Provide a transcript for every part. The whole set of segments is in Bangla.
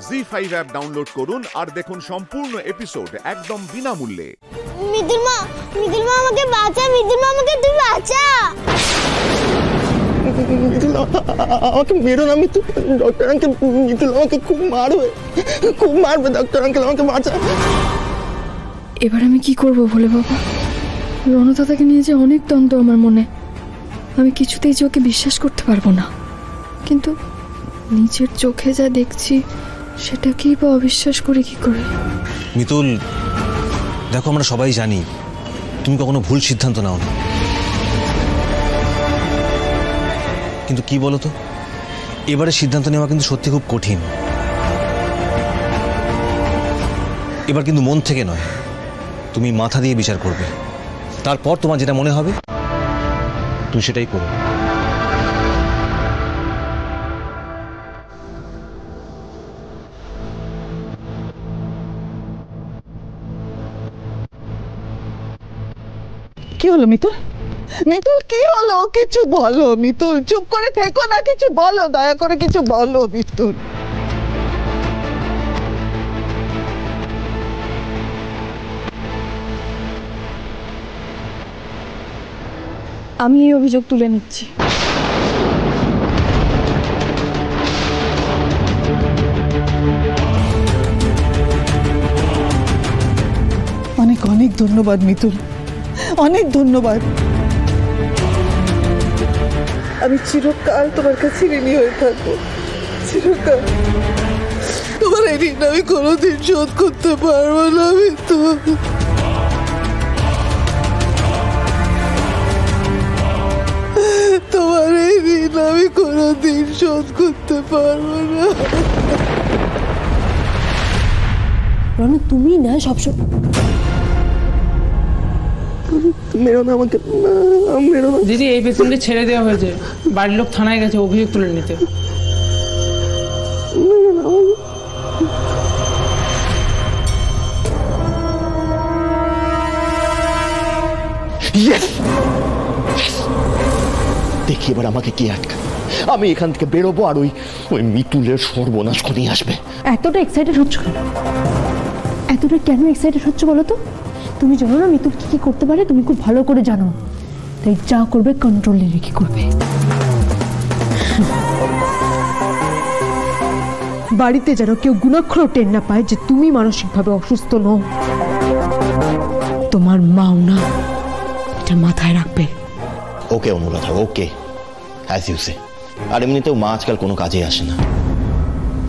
জি5 অ্যাপ ডাউনলোড করুন আর দেখুন সম্পূর্ণ এপিসোড একদম বিনামূল্যে। মিতুল মা আমাকে বাঁচা, মিতুল মা আমাকে তুই বাঁচা। আমাকে মেরো না মিতুল, ডক্টর আঙ্কেল মিতুল আমাকে খুব মারবে ডক্টর আঙ্কেল, আমাকে বাঁচা। এবার আমি কি করব বলে বাবা? রণদাদাকে নিয়ে যে অনেক দ্বন্দ্ব আমার মনে। আমি কিছুতেই যে ওকে বিশ্বাস করতে পারবো না, কিন্তু নিজের চোখে যা দেখছি সেটাকেই বা অবিশ্বাস করি কি করে? মিতুল দেখো, আমরা সবাই জানি তুমি কখনো ভুল সিদ্ধান্ত নাও না, কিন্তু কি বলো তো, এবারে সিদ্ধান্ত নেওয়া কিন্তু সত্যি খুব কঠিন। এবার কিন্তু মন থেকে নয়, তুমি মাথা দিয়ে বিচার করবে, তারপর তোমার যেটা মনে হবে তুমি সেটাই করো। কি হলো মিতুল? মিতুল কি হলো? কিছু বলো মিতুল, চুপ করে থেকো না, কিছু বলো, দয়া করে কিছু বলো মিতুল। আমি এই অভিযোগ তুলে নিচ্ছি। অনেক অনেক ধন্যবাদ মিতুল, অনেক ধন্যবাদ। আমি চিরকাল তোমার কাছে ঋণী হয়ে থাকবো, চিরকাল। তোমার এই ঋণ আমি কোনোদিন শোধ করতে পারবো না মিতুল। তোমার এই ঋণ আমি কোনোদিন শোধ করতে পারবো না। রনু, তুমি না সবসময় মেরো না আমাকে, মেরো না। দিদি, এই পেশেন্টকে ছেড়ে দেওয়া হয়েছে, বাড়ির লোক থানায় গেছে অভিযোগ তুলে নিতে। দেখি এবার আমাকে কি আটকা। আমি এখান থেকে বেরোবো আর ওই মিতুলের সর্বনাশ করে আসবে। এতটা এক্সাইটেড হচ্ছ কেন? এতটা কেন এক্সাইটেড হচ্ছ বলো তো? তুমি জানো না মিতুল কি কি করতে পারে? তুমি খুব ভালো করে জানো, তাই যা করবে কন্ট্রোলে রেখে করবে। বাড়িতে যেন কেউ গুণাক্ষর টের না পায় যে তুমি মানসিকভাবে অসুস্থ নও, তোমার মাও না, এটা মাথায় রাখবে। ওকে অনুরাধা, ওকে, অ্যাজ ইউ সে। আর এমনিতেও মা আজকাল কোনো কাজে আসে না,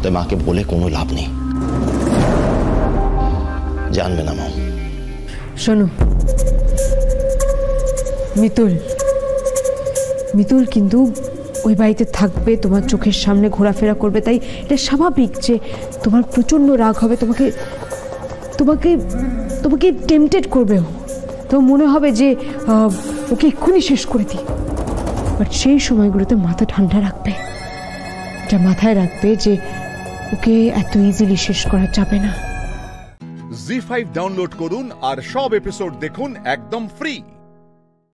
তাই মাকে বলে কোনো লাভ নেই, জানবে না মা। শোনো মিতুল কিন্তু ওই বাড়িতে থাকবে, তোমার চোখের সামনে ঘোরাফেরা করবে, তাই এটা স্বাভাবিক যে তোমার প্রচন্ড রাগ হবে, তোমাকে টেম্পটেড করবে। তো মনে হবে যে ওকে এক্ষুনি শেষ করে দিই, বাট সেই সময়গুলোতে মাথা ঠান্ডা রাখবে, এটা মাথায় রাখবে যে ওকে এত ইজিলি শেষ করা যাবে না। জি5 ডাউনলোড করুন আর সব এপিসোড দেখুন একদম ফ্রি।